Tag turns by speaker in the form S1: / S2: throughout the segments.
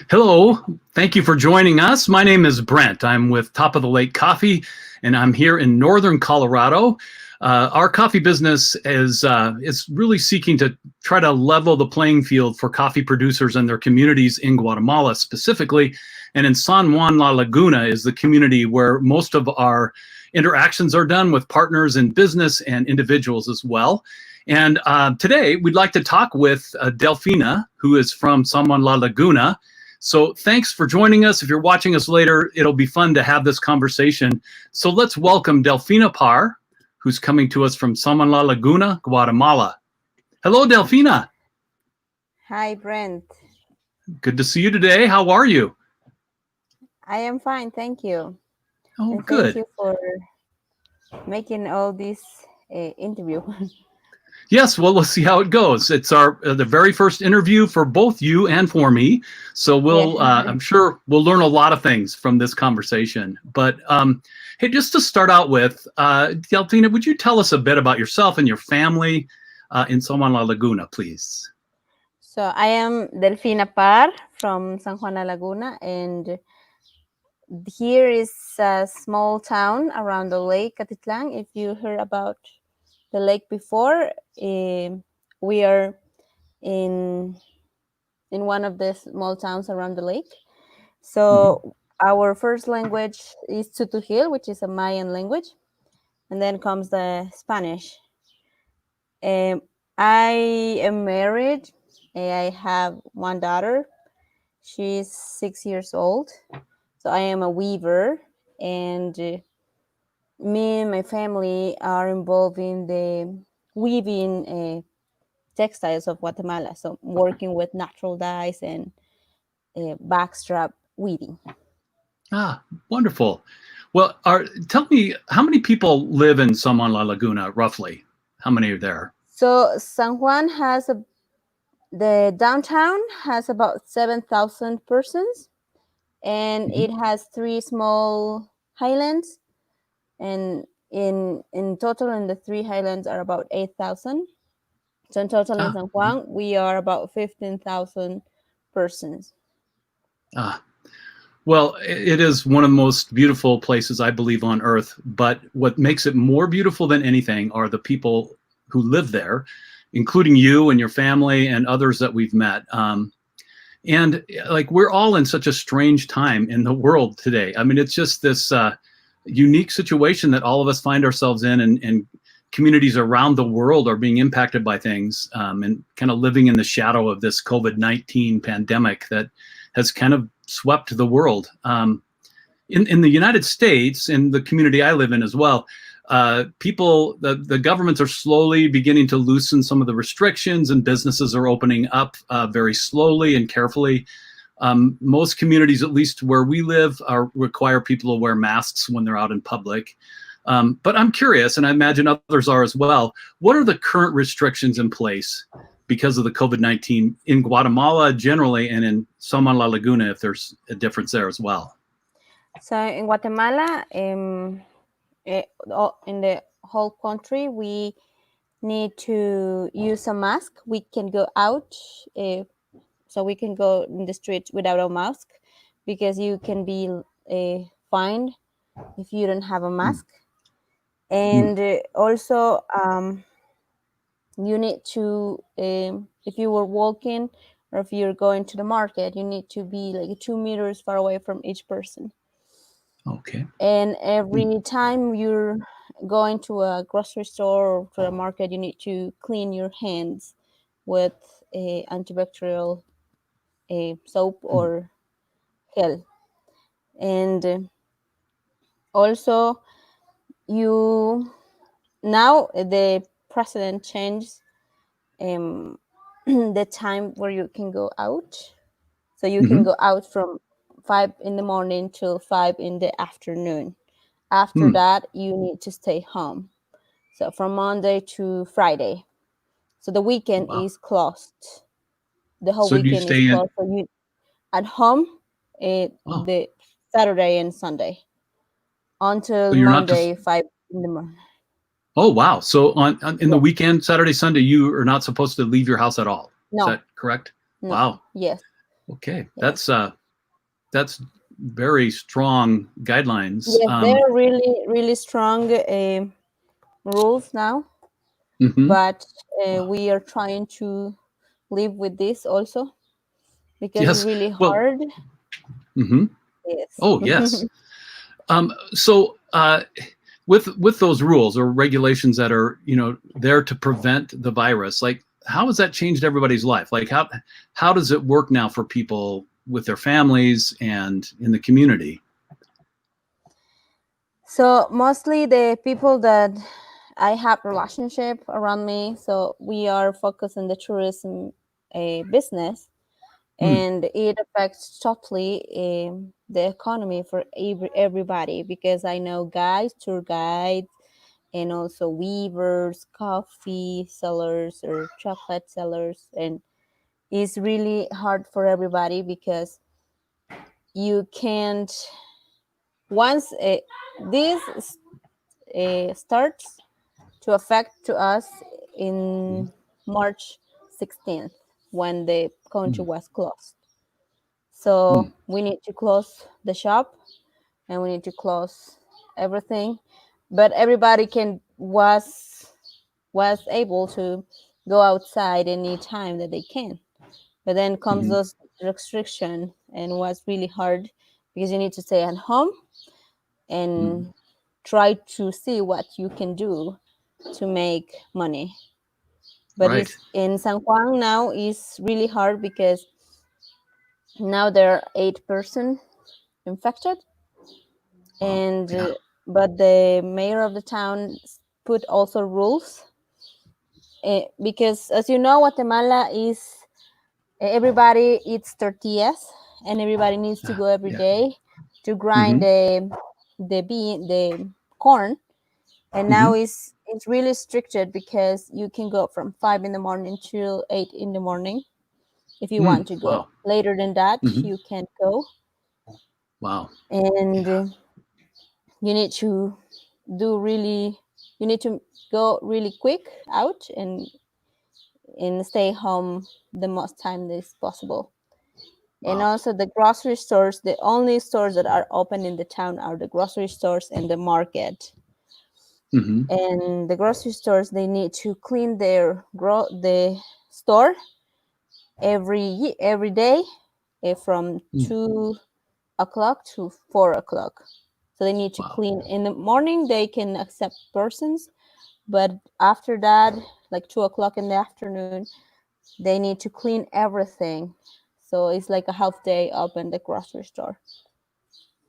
S1: Hello, thank you for joining us. My name is Brent. I'm with Top of the Lake Coffee, and I'm here in northern Colorado. Our coffee business is really seeking to try to level the playing field for coffee producers and their communities in Guatemala specifically. And in San Juan la Laguna is the community where most of our interactions are done with partners in business and individuals as well. And today we'd like to talk with Delfina, who is from San Juan la Laguna. So thanks for joining us. If you're watching us later, it'll be fun to have this conversation. So let's welcome Delfina Par, who's coming to us from San Juan la Laguna, Guatemala. Hello, Delfina.
S2: Hi, Brent.
S1: Good to see you today. How are you?
S2: I am fine, thank you.
S1: Oh,
S2: and
S1: good.
S2: Thank you for making all this interview.
S1: Yes, well, let's see how it goes. It's the very first interview for both you and for me. So I'm sure we'll learn a lot of things from this conversation. But hey, just to start out with, Delfina, would you tell us a bit about yourself and your family in San Juan la Laguna, please?
S2: So I am Delfina Par from San Juan la Laguna, and here is a small town around the lake, Atitlan. If you heard about the lake before, we are in one of the small towns around the lake. So our first language is Tutuhil, which is a Mayan language, and then comes the Spanish. I am married. I have one daughter. She's 6 years old. So I am a weaver, and me and my family are involved in the weaving textiles of Guatemala. So working with natural dyes and backstrap weaving.
S1: Ah, wonderful. Well, tell me, how many people live in San Juan la Laguna, roughly? How many are there?
S2: So San Juan has the downtown has about 7,000 persons, and it has 3 small highlands, and in total in the 3 highlands are about 8,000. So in total in San Juan we are about 15,000 persons.
S1: Well, it is one of the most beautiful places, I believe, on earth. But what makes it more beautiful than anything are the people who live there, including you and your family and others that we've met. And like, we're all in such a strange time in the world today. I mean, it's just this unique situation that all of us find ourselves in, and communities around the world are being impacted by things and kind of living in the shadow of this COVID-19 pandemic that has kind of swept the world. In the United States, in the community I live in as well, the governments are slowly beginning to loosen some of the restrictions, and businesses are opening up very slowly and carefully. Most communities, at least where we live, require people to wear masks when they're out in public. But I'm curious, and I imagine others are as well, what are the current restrictions in place because of the COVID-19 in Guatemala generally, and in San Juan la Laguna, if there's a difference there as well?
S2: So in Guatemala, in the whole country, we need to use a mask. We can go out, so we can go in the street without a mask, because you can be fined if you don't have a mask. And also, you need to, if you were walking or if you're going to the market, you need to be like 2 meters far away from each person.
S1: Okay.
S2: And every time you're going to a grocery store or to a market, you need to clean your hands with a antibacterial soap or gel. And also, now the president changed the time where you can go out. So you can go out from 5 in the morning till 5 in the afternoon. After that, you need to stay home. So from Monday to Friday. So the weekend is closed. The whole weekend is closed. So you at home the Saturday and Sunday until Monday 5 in the morning.
S1: Oh, wow. So in the weekend, Saturday, Sunday, you are not supposed to leave your house at all.
S2: No.
S1: Is that correct?
S2: No.
S1: Wow.
S2: Yes.
S1: Okay,
S2: Yes.
S1: that's very strong guidelines.
S2: Yes, they're really, really strong rules now,
S1: Mhm.
S2: but
S1: Wow.
S2: we are trying to live with this also because it's
S1: Yes.
S2: really
S1: Well.
S2: hard.
S1: Mhm.
S2: Yes.
S1: Oh, yes. So with those rules or regulations that are there to prevent the virus, like how has that changed everybody's life? Like how does it work now for people with their families and in the community?
S2: So mostly the people that I have relationship around me, so we are focused on the tourism business,
S1: Hmm.
S2: and it affects totally the economy for everybody because I know guys, tour guides, and also weavers, coffee sellers, or chocolate sellers, and it's really hard for everybody because you can't once this starts to affect to us in March 16th when the country
S1: Hmm.
S2: was closed.
S1: Hmm.
S2: So we need to close the shop and we need to close everything. But everybody can was able to go outside any time that they can. But then comes
S1: Hmm.
S2: those restriction and was really hard because you need to stay at home
S1: Hmm.
S2: and try to see what you can do to make money. But
S1: Right.
S2: it's in San Juan now is really hard because now there are 8 person infected,
S1: Wow.
S2: and
S1: Yeah.
S2: but the mayor of the town put also rules because as you know, Guatemala is everybody eats tortillas and everybody needs to
S1: Ah,
S2: go every
S1: yeah.
S2: day to grind
S1: Hmm.
S2: the corn, and now
S1: Hmm.
S2: it's really stricted because you can go from 5 in the morning till 8 in the morning if you
S1: Hmm.
S2: want to go.
S1: Wow.
S2: Later than that,
S1: Hmm.
S2: you can't go,
S1: Wow.
S2: and you need to do really. You need to go really quick out and stay home the most time that is possible. And
S1: Wow.
S2: also the grocery stores. The only stores that are open in the town are the grocery stores and the market.
S1: Hmm.
S2: And the grocery stores they need to clean the store every day from
S1: Hmm.
S2: 2 o'clock to 4 o'clock. So they need to
S1: Wow.
S2: clean in the morning. They can accept persons, but after that, like 2 o'clock in the afternoon, they need to clean everything. So it's like a half day open the grocery store.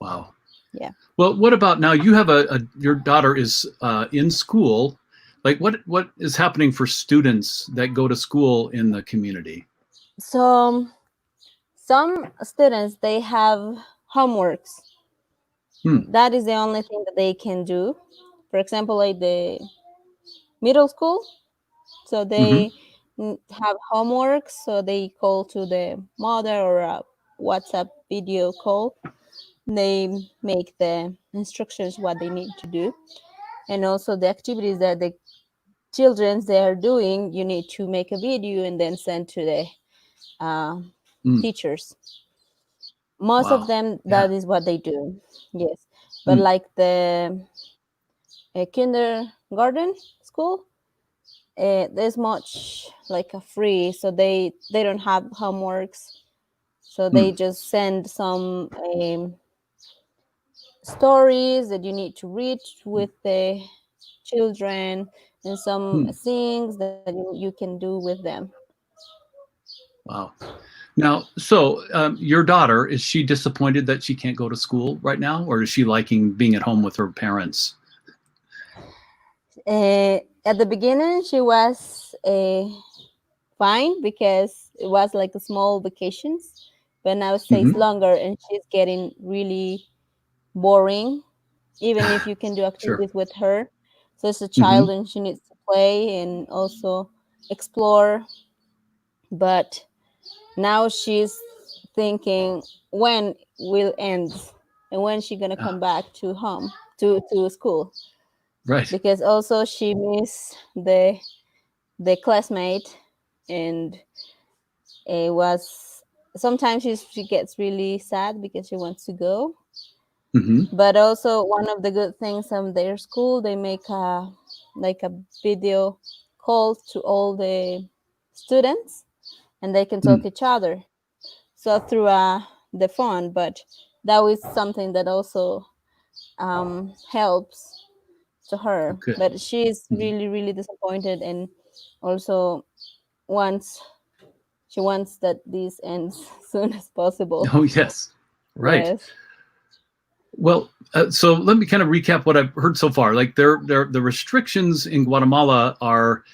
S1: Wow.
S2: Yeah.
S1: Well, what about now? You have your daughter is in school. Like, what is happening for students that go to school in the community?
S2: So some students they have homeworks.
S1: Hmm.
S2: That is the only thing that they can do. For example, like the middle school, so
S1: Hmm.
S2: they have homework, so they call to the mother or a WhatsApp video call. They make the instructions what they need to do, and also the activities that the children they are doing. You need to make a video and then send to the uh,
S1: Mm.
S2: teachers. Most of
S1: Wow.
S2: them
S1: Yeah.
S2: that is what they do. Yes, but
S1: Mm.
S2: like the kindergarten school, there's much like a free, so they don't have homeworks, so they
S1: Mm.
S2: just send some stories that you need to read with the children and some
S1: Mm.
S2: things that you can do with them.
S1: Wow. Now, so your daughter, is she disappointed that she can't go to school right now, or is she liking being at home with her parents?
S2: At the beginning she was fine because it was like a small vacations, but now it stays
S1: Hmm.
S2: longer and she's getting really boring even if you can do
S1: Sure.
S2: activities with her. So it's a
S1: Hmm.
S2: child and she needs to play and also explore. But now she's thinking when will end and when she gonna come
S1: Ah,
S2: back to home to school
S1: right.
S2: because also she miss the classmate and it was sometimes she gets really sad because she wants to go.
S1: Hmm.
S2: But also one of the good things of their school, they make a like a video call to all the students, and they can talk
S1: Mm.
S2: each other. So through the phone, but that was something that also helps to her.
S1: Good.
S2: But she's
S1: Mhm.
S2: really, really disappointed, and also wants she wants that this ends soon as possible.
S1: Oh, yes. Right.
S2: Yes.
S1: Well, so let me kind of recap what I've heard so far. Like the restrictions in Guatemala are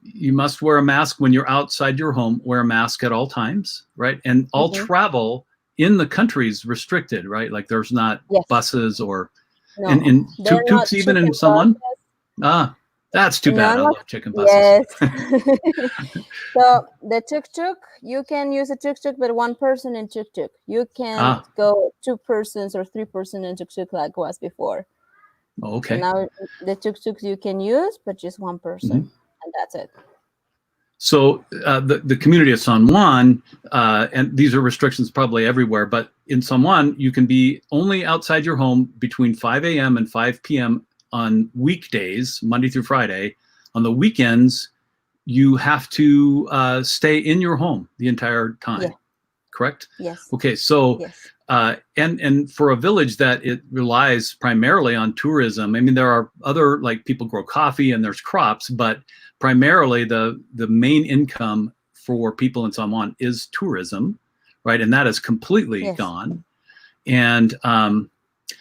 S1: you must wear a mask when you're outside your home, wear a mask at all times, right? And all
S2: Hmm.
S1: travel in the country is restricted, right? Like there's not
S2: Yes.
S1: buses or
S2: No,
S1: in
S2: they're not
S1: tuk-tuks even in
S2: chicken
S1: San.
S2: buses.
S1: Ah, that's too bad.
S2: None
S1: I
S2: of
S1: love chicken buses.
S2: yes. So the tuk tuk, you can use a tuk tuk, but one person in tuk tuk. You can't
S1: Ah,
S2: go 2 persons or 3 person in tuk tuk like was before. So
S1: okay.
S2: now the tuk tuks you can use, but just one
S1: Mhm.
S2: person, and that's it.
S1: So the community of San Juan, and these are restrictions probably everywhere, but in San Juan, you can be only outside your home between 5 a.m. and 5 p.m. on weekdays, Monday through Friday. On the weekends, you have to stay in your home the entire
S2: Yeah.
S1: time. Correct?
S2: Yes.
S1: Okay, so
S2: Yes.
S1: and for a village that it relies primarily on tourism, I mean there are other like people grow coffee and there's crops, but primarily the main income for people in San Juan is tourism, right? And that is completely
S2: Yes.
S1: gone. And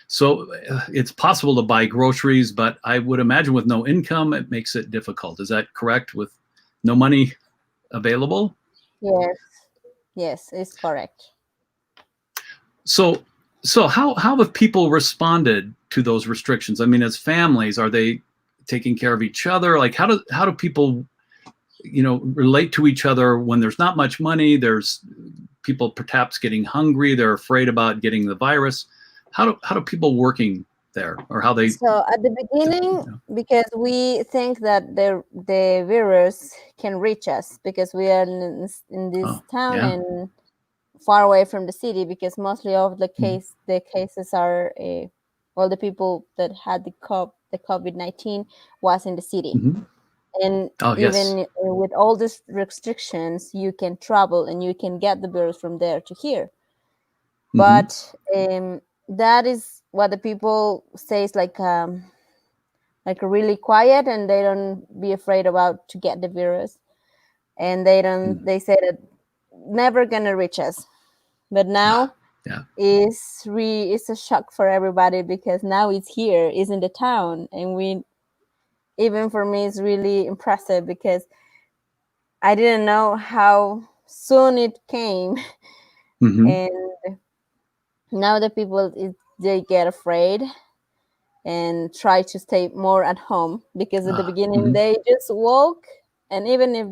S1: so it's possible to buy groceries, but I would imagine with no income, it makes it difficult. Is that correct? With no money available?
S2: Yes. Yes. It's correct.
S1: So, so how have people responded to those restrictions? I mean, as families, are they taking care of each other? Like, how do people, relate to each other when there's not much money? There's people perhaps getting hungry. They're afraid about getting the virus. How do people working there, or how they?
S2: So at the beginning, because we think that the virus can reach us because we are in this
S1: Oh,
S2: town
S1: yeah.
S2: and far away from the city, because mostly of
S1: Mm-hmm.
S2: the cases are all the people that had the COVID-19 was in the city.
S1: Mm-hmm.
S2: And
S1: Oh, yes.
S2: even with all these restrictions, you can travel and you can get the virus from there to here.
S1: Mm-hmm.
S2: But that is what the people say is like really quiet, and they don't be afraid about to get the virus, and they say that never gonna reach us. But
S1: Ah,
S2: now
S1: yeah.
S2: it's a shock for everybody, because now it's here, it's in the town, and we, even for me, it's really impressive because I didn't know how soon it came.
S1: Mm-hmm.
S2: And now the people they get afraid and try to stay more at home, because at the
S1: Ah,
S2: beginning
S1: mm-hmm.
S2: they just walk, and even if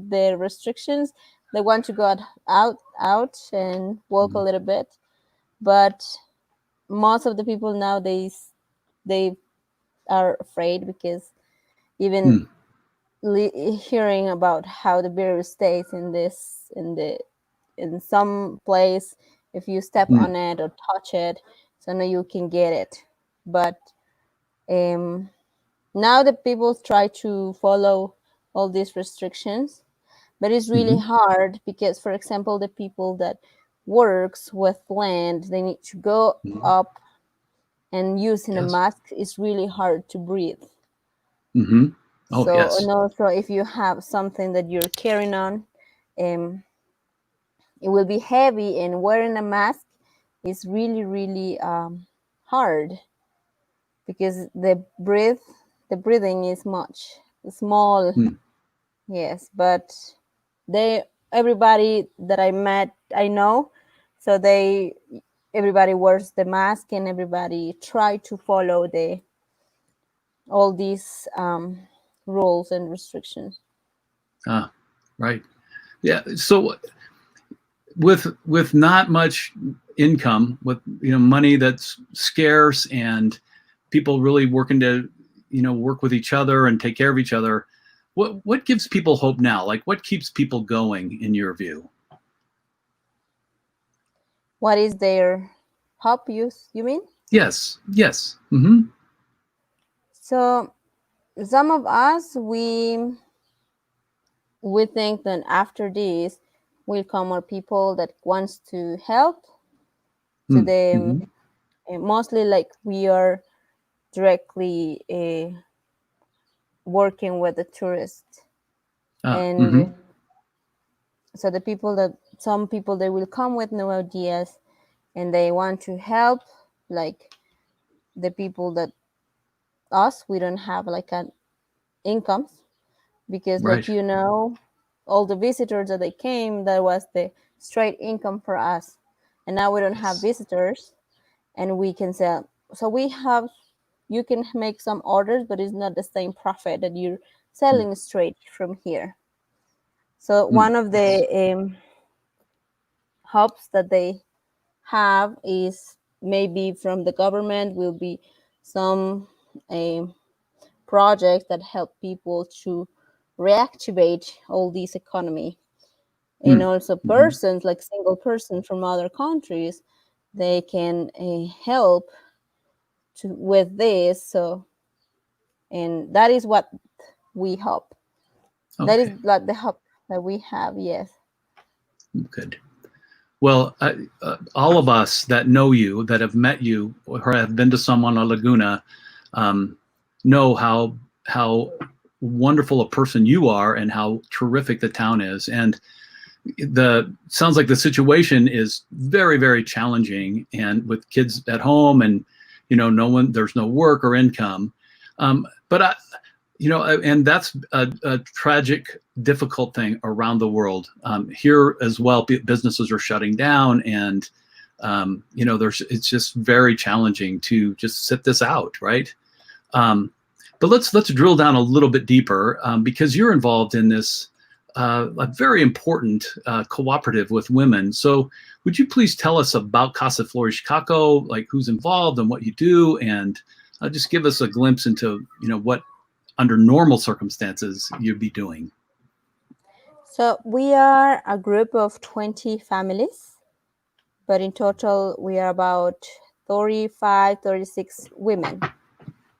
S2: the restrictions, they want to go out and walk a
S1: Mm-hmm.
S2: little bit. But most of the people nowadays, they are afraid, because even
S1: Mm-hmm.
S2: hearing about how the virus stays in this in some place, if you step on it or touch it, so now you can get it. But um now the people try to follow all these restrictions, but it's really
S1: Mm-hmm.
S2: hard, because for example the people that works with land, they need to go
S1: Mm-hmm.
S2: up, and using a
S1: Yes.
S2: mask is really hard to breathe.
S1: Mm-hmm. Oh,
S2: So,
S1: yes.
S2: and also if you have something that you're carrying on, um it will be heavy, and wearing a mask is really really hard, because the breathing is much small.
S1: Mm.
S2: Yes, but they everybody that I met, I know, so they everybody wears the mask, and everybody try to follow the all these rules and restrictions.
S1: Ah, right. Yeah. So with not much income, with money that's scarce, and people really working to work with each other and take care of each other, what gives people hope now? Like what keeps people going in your view?
S2: What is their hub use, you mean?
S1: Yes, yes. Mm-hmm.
S2: So some of us, we think that after this will come more people that wants to help to them.
S1: Mm-hmm.
S2: Mostly like we are directly working with the tourists,
S1: Mm-hmm.
S2: and so the people that some people they will come with no ideas and they want to help, like the people that us we don't have like an incomes, because like
S1: Right.
S2: all the visitors that they came, that was the straight income for us, and now we don't have
S1: Yes.
S2: visitors and we can sell. So we have, you can make some orders but it's not the same profit that you're selling straight from here. So
S1: Mm-hmm.
S2: one of
S1: Yes.
S2: the hubs that they have is maybe from the government will be some um, projects that help people to reactivate all this economy, and also
S1: Mm-hmm.
S2: persons like single person from other countries, they can help with this. So, and that is what we hope. That is
S1: Okay.
S2: like the hope that we have. Yes.
S1: Good. Well, all of us that know you, that have met you, or have been to San Juan la Laguna, um, know how wonderful a person you are and how terrific the town is. And the sounds like the situation is very, very challenging, and with kids at home, and no one, there's no work or income. But and that's a tragic, difficult thing around the world. Here as well, businesses are shutting down, and it's just very challenging to just sit this out, right? But let's drill down a little bit deeper, because you're involved in this a very important cooperative with women. So would you please tell us about Casa Flor Ixcaco, like who's involved and what you do, and just give us a glimpse into what under normal circumstances you'd be doing.
S2: So we are a group of 20 families, but in total we are about 35, 36 women.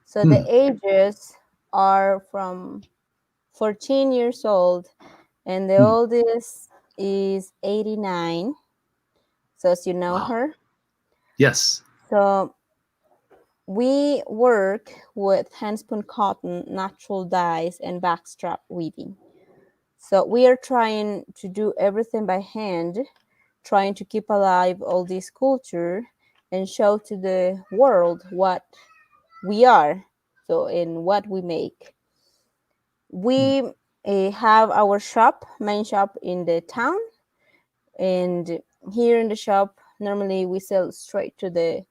S2: So the
S1: Hmm.
S2: ages are from 14 years old, and the
S1: Hmm.
S2: oldest is 89. So as you know
S1: Wow.
S2: her.
S1: Yes.
S2: So we work with handspun cotton, natural dyes, and backstrap weaving. So we are trying to do everything by hand, trying to keep alive all this culture and show to the world what we are, so in what we make.
S1: Hmm.
S2: We have our main shop in the town, and here in the shop, normally we sell straight to the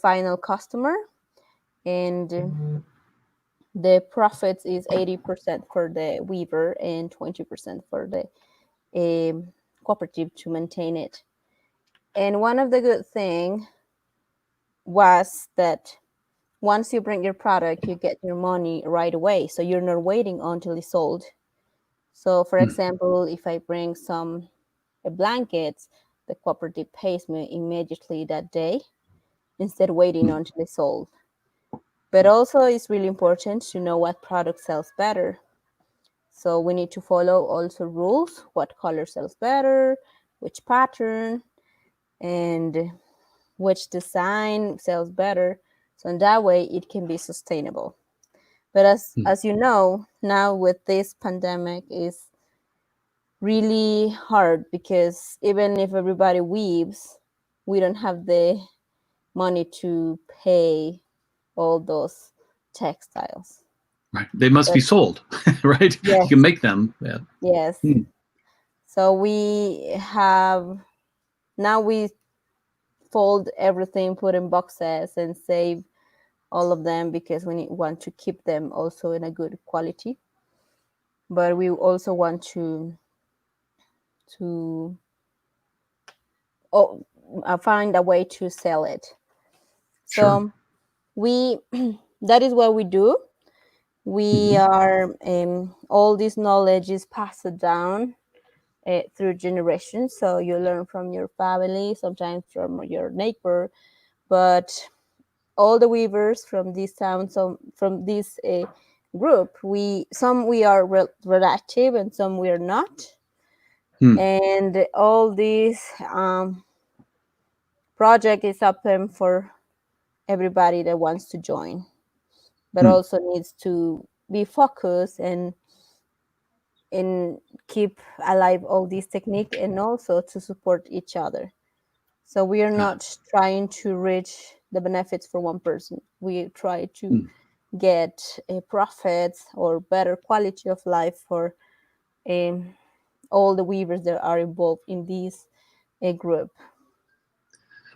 S2: final customer, and the profits is 80% for the weaver and 20% for the cooperative to maintain it. And one of the good thing was that once you bring your product, you get your money right away. So you're not waiting until it's sold. So for
S1: Hmm.
S2: example, if I bring some blankets, the cooperative pays me immediately that day instead of waiting
S1: Hmm.
S2: until it's sold. But also it's really important to know what product sells better. So we need to follow also rules, what color sells better, which pattern, and which design sells better. So in that way it can be sustainable. But
S1: Hmm.
S2: as you know, now with this pandemic is really hard, because even if everybody weaves, we don't have the money to pay all those textiles.
S1: Right. They must be
S2: But
S1: sold, right? You can
S2: yes,
S1: make them. Yeah.
S2: yes.
S1: Hmm.
S2: So we have now we fold everything, put in boxes, and save all of them because we want to keep them also in a good quality. But we also want to oh, find a way to sell it.
S1: Sure.
S2: So we that is what we do. We
S1: Hmm.
S2: are all this knowledge is passed down through generations. So you learn from your family, sometimes from your neighbor, but all the weavers from this town, so from this group, we are relative and some we are not.
S1: Hmm.
S2: And all this project is open for everybody that wants to join, but
S1: Hmm.
S2: also needs to be focused and keep alive all this technique and also to support each other. So we are
S1: Ah.
S2: not trying to reach the benefits for one person. We try to
S1: Hmm.
S2: get profits or better quality of life for um, all the weavers that are involved in this group.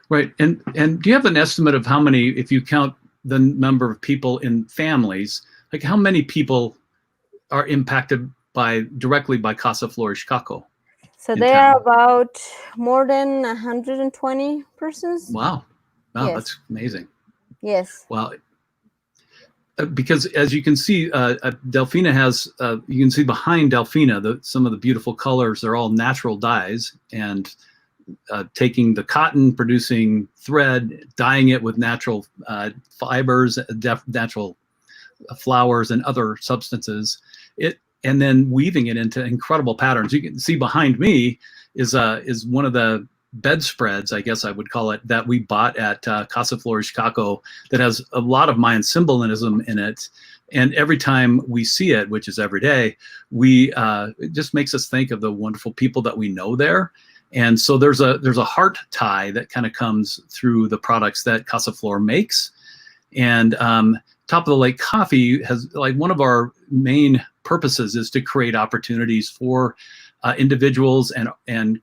S1: Right. And do you have an estimate of how many, if you count the number of people in families, like how many people are impacted directly by Casa Flor Ixcaco
S2: So
S1: in
S2: there are
S1: town?
S2: about more than 120 persons.
S1: Wow. Wow,
S2: Yes,
S1: that's amazing.
S2: yes.
S1: Wow. Because as you can see, Delfina has, you can see behind Delfina, some of the beautiful colors, they're all natural dyes, and taking the cotton, producing thread, dyeing it with natural fibers, natural flowers and other substances, and then weaving it into incredible patterns. You can see behind me is one of the bedspreads, I guess I would call it, that we bought at Casa Flor Ixcaco that has a lot of Mayan symbolism in it. And every time we see it, which is every day, it just makes us think of the wonderful people that we know there. And so there's a heart tie that kind of comes through the products that Casa Flor makes. And Top of the Lake Coffee has, like, one of our main purposes is to create opportunities for individuals and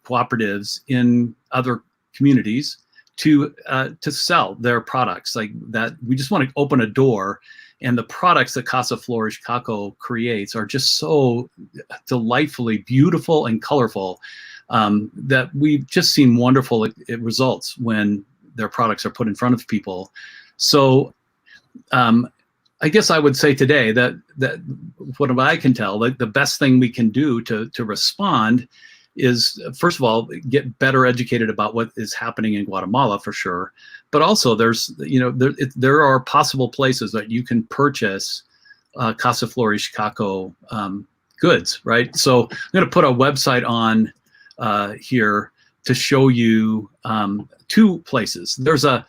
S1: cooperatives in other communities to sell their products. Like that, we just want to open a door, and the products that Casa Flor Ixcaco creates are just so delightfully beautiful and colorful that we've just seen wonderful results when their products are put in front of people. So I guess I would say today that what I can tell, like the best thing we can do to respond is, first of all, get better educated about what is happening in Guatemala for sure, but also there are possible places that you can purchase Casa Flor Ixcaco goods, right? So I'm going to put a website on here to show you two places. There's a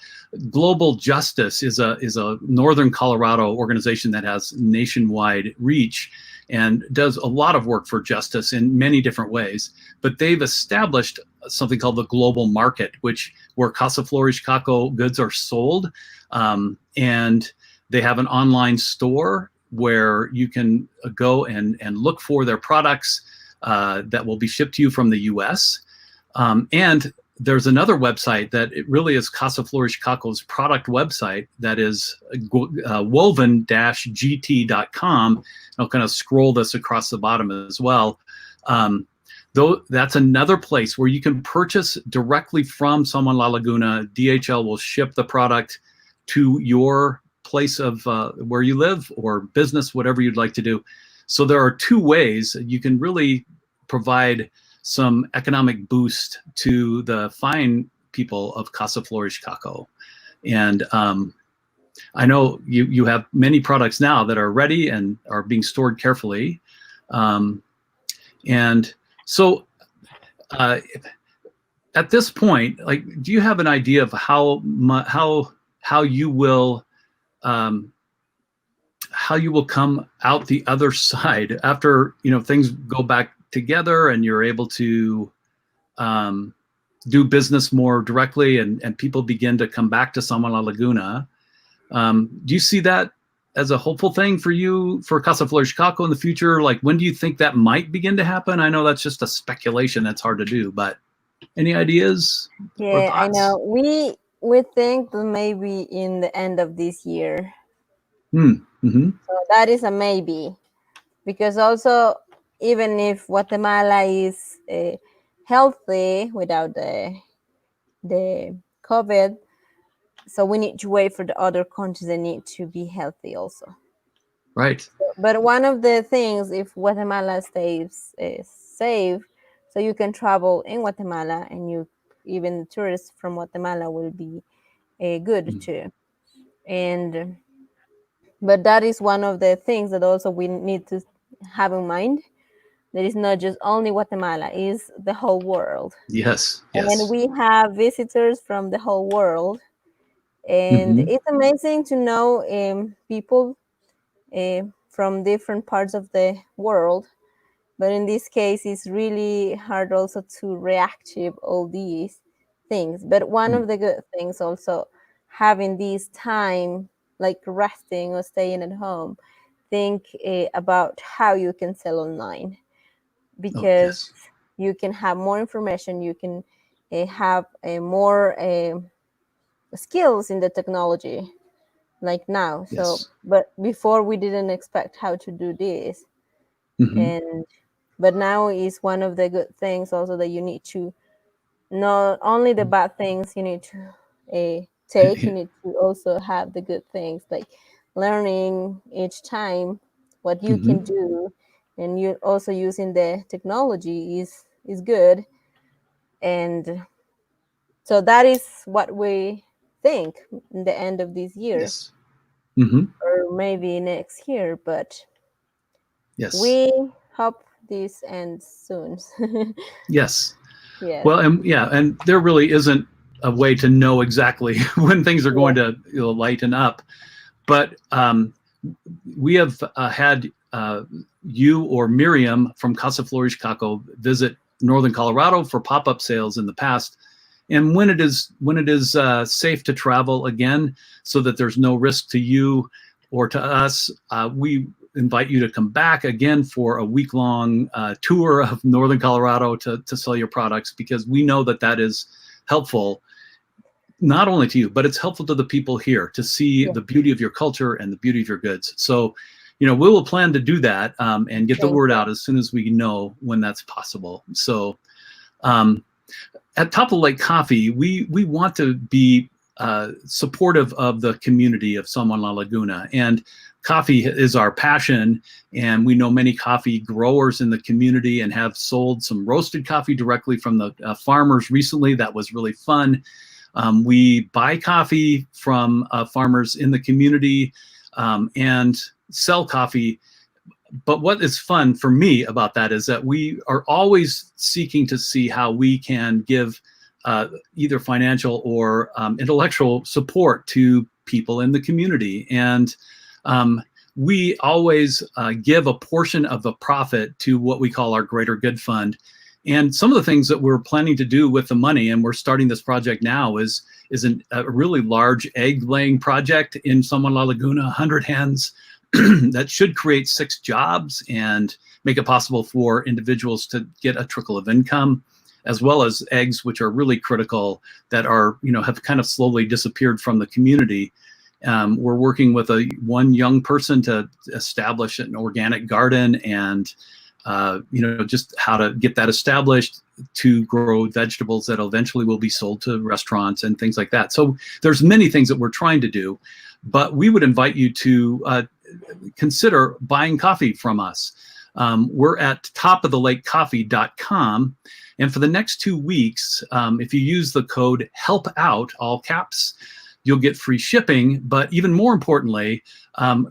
S1: Global Justice is a Northern Colorado organization that has nationwide reach and does a lot of work for justice in many different ways. But they've established something called the Global Market, where Casa Flor Ixcaco goods are sold, and they have an online store where you can go and look for their products that will be shipped to you from the U.S. And there's another website that it really is Casa Flor Ixcaco's product website that is woven-gt.com. I'll kind of scroll this across the bottom as well. Though that's another place where you can purchase directly from San Juan la Laguna. DHL will ship the product to your place of where you live or business, whatever you'd like to do. So there are two ways you can really provide some economic boost to the fine people of Casa Flor Ixcaco. And I know you have many products now that are ready and are being stored carefully. And so at this point, like, do you have an idea of how you will come out the other side after things go back together and you're able to do business more directly and people begin to come back to San Juan la Laguna? Do you see that as a hopeful thing for you, for Casa Flor Ixcaco in the future? Like, when do you think that might begin to happen? I know that's just a speculation, that's hard to do, but any ideas or
S2: Yeah, I
S1: thoughts?
S2: know. We think that maybe in the end of this year.
S1: Mm-hmm.
S2: So that is a maybe, because also, even if Guatemala is healthy without the COVID, so we need to wait for the other countries that need to be healthy also.
S1: Right.
S2: But one of the things, if Guatemala stays safe, So you can travel in Guatemala, and even tourists from Guatemala will be good too. And but that is one of the things that also we need to have in mind. That is not just only Guatemala, is the whole world.
S1: Yes.
S2: And
S1: Yes.
S2: we have visitors from the whole world. And
S1: Hmm.
S2: it's amazing to know people from different parts of the world. But in this case, it's really hard also to reactive all these things. But one of the good things also, having this time, like resting or staying at home, think about how you can sell online,
S1: Oh,
S2: because
S1: yes.
S2: you can have more information, you can have more skills in the technology like now. So
S1: Yes.
S2: but before we didn't expect how to do this.
S1: Hmm.
S2: And but now is one of the good things also, that you need to, not only the bad things you need to take, you need to also have the good things, like learning each time what you can
S1: Hmm.
S2: do. And you also using the technology is good. And so that is what we think in the end of this year,
S1: Yes. Hmm.
S2: or maybe next year. But
S1: Yes.
S2: we hope this ends soon.
S1: Yes.
S2: Yes.
S1: Well, and yeah, and there really isn't a way to know exactly when things are going
S2: Yes.
S1: to lighten up. But we have had you or Miriam from Casa Flor Ixcaco visit Northern Colorado for pop-up sales in the past. And when it is safe to travel again, so that there's no risk to you or to us, we invite you to come back again for a week-long tour of Northern Colorado to sell your products, because we know that that is helpful not only to you, but it's helpful to the people here to see
S2: Yes.
S1: the beauty of your culture and the beauty of your goods. So, we will plan to do that and get the
S2: Thank
S1: word
S2: you.
S1: out as soon as we know when that's possible. So, um, at Top of the Lake Coffee, we want to be supportive of the community of San Juan la Laguna, and coffee is our passion. And we know many coffee growers in the community and have sold some roasted coffee directly from the farmers recently. That was really fun. We buy coffee from farmers in the community and sell coffee. But what is fun for me about that is that we are always seeking to see how we can give either financial or intellectual support to people in the community. And we always give a portion of the profit to what we call our Greater Good Fund. And some of the things that we're planning to do with the money, and we're starting this project now, is a really large egg laying project in San Juan la Laguna, 100 hens. That should create 6 jobs and make it possible for individuals to get a trickle of income, as well as eggs, which are really critical, that are, have kind of slowly disappeared from the community. We're working with one young person to establish an organic garden, and just how to get that established, to grow vegetables that eventually will be sold to restaurants and things like that. So there's many things that we're trying to do, but we would invite you to consider buying coffee from us. We're at topofthelakecoffee.com. And for the next 2 weeks, if you use the code HELPOUT, all caps, you'll get free shipping. But even more importantly,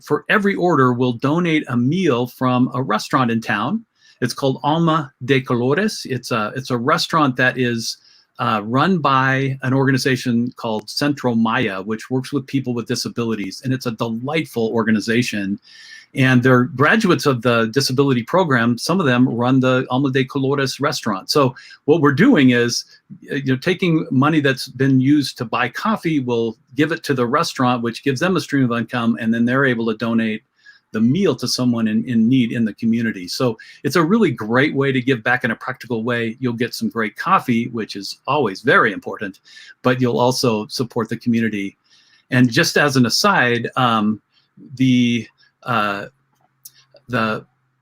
S1: for every order, we'll donate a meal from a restaurant in town. It's called Alma de Colores. It's a restaurant that is run by an organization called Centro Maya, which works with people with disabilities. And it's a delightful organization. And they're graduates of the disability program. Some of them run the Alma de Colores restaurant. So what we're doing is, taking money that's been used to buy coffee, we'll give it to the restaurant, which gives them a stream of income, and then they're able to donate the meal to someone in need in the community. So it's a really great way to give back in a practical way. You'll get some great coffee, which is always very important, but you'll also support the community. And just as an aside, the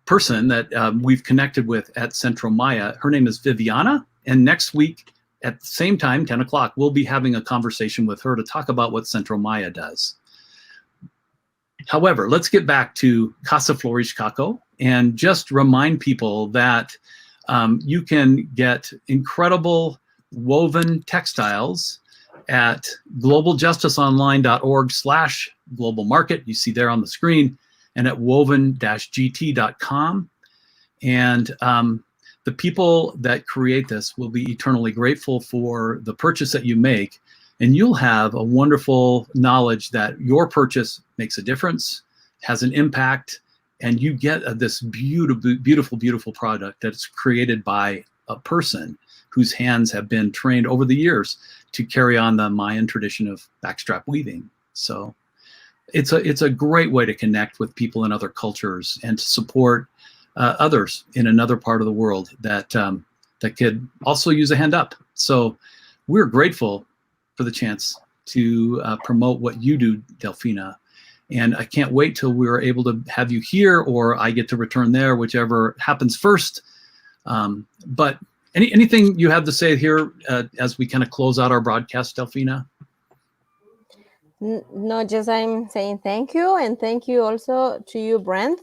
S1: person that we've connected with at Centro Maya, her name is Viviana. And next week at the same time, 10 o'clock, we'll be having a conversation with her to talk about what Centro Maya does. However, let's get back to Casa Flor Ixcaco and just remind people that You can get incredible woven textiles at globaljusticeonline.org/global market. You see there on the screen, and at woven-gt.com. And the people that create this will be eternally grateful for the purchase that you make. And you'll have a wonderful knowledge that your purchase makes a difference, has an impact, and you get this beautiful, beautiful, beautiful product that's created by a person whose hands have been trained over the years to carry on the Mayan tradition of backstrap weaving. So it's a great way to connect with people in other cultures and to support others in another part of the world that that could also use a hand up. So we're grateful for the chance to promote what you do, Delfina. And I can't wait till we're able to have you here, or I get to return there, whichever happens first. But anything you have to say here as we kind of close out our broadcast, Delfina?
S2: No, just I'm saying thank you, and thank you also to you, Brent,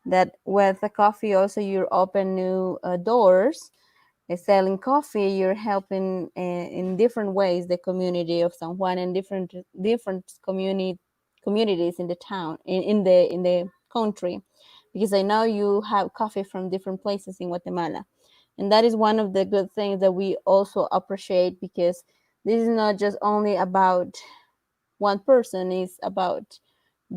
S2: that with the coffee also you open new doors. Selling coffee, you're helping in different ways the community of San Juan and different communities in the town, in the country, because I know you have coffee from different places in Guatemala, and that is one of the good things that we also appreciate, because this is not just only about one person, it's about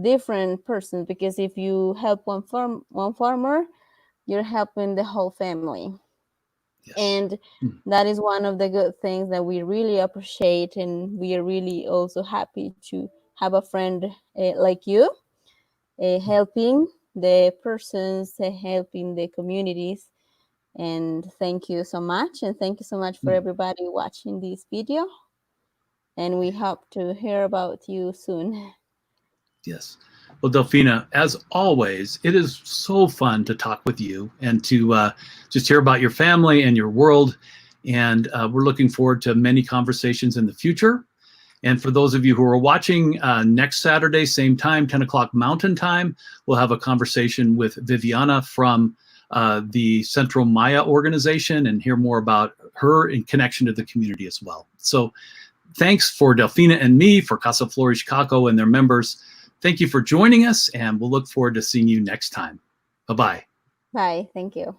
S2: different persons, because if you help one farmer, you're helping the whole family.
S1: Yes.
S2: And that is one of the good things that we really appreciate, and we are really also happy to have a friend like you, helping the persons, helping the communities. And thank you so much, and thank you so much for everybody watching this video, and we hope to hear about you soon.
S1: Yes. Well, Delfina, as always, it is so fun to talk with you and to just hear about your family and your world. And we're looking forward to many conversations in the future. And for those of you who are watching, next Saturday, same time, 10 o'clock Mountain Time, we'll have a conversation with Viviana from the Central Maya organization and hear more about her in connection to the community as well. So thanks for Delfina and me, for Casa Flor Ixcaco and their members. Thank you for joining us, and we'll look forward to seeing you next time. Bye-bye.
S2: Bye. Thank you.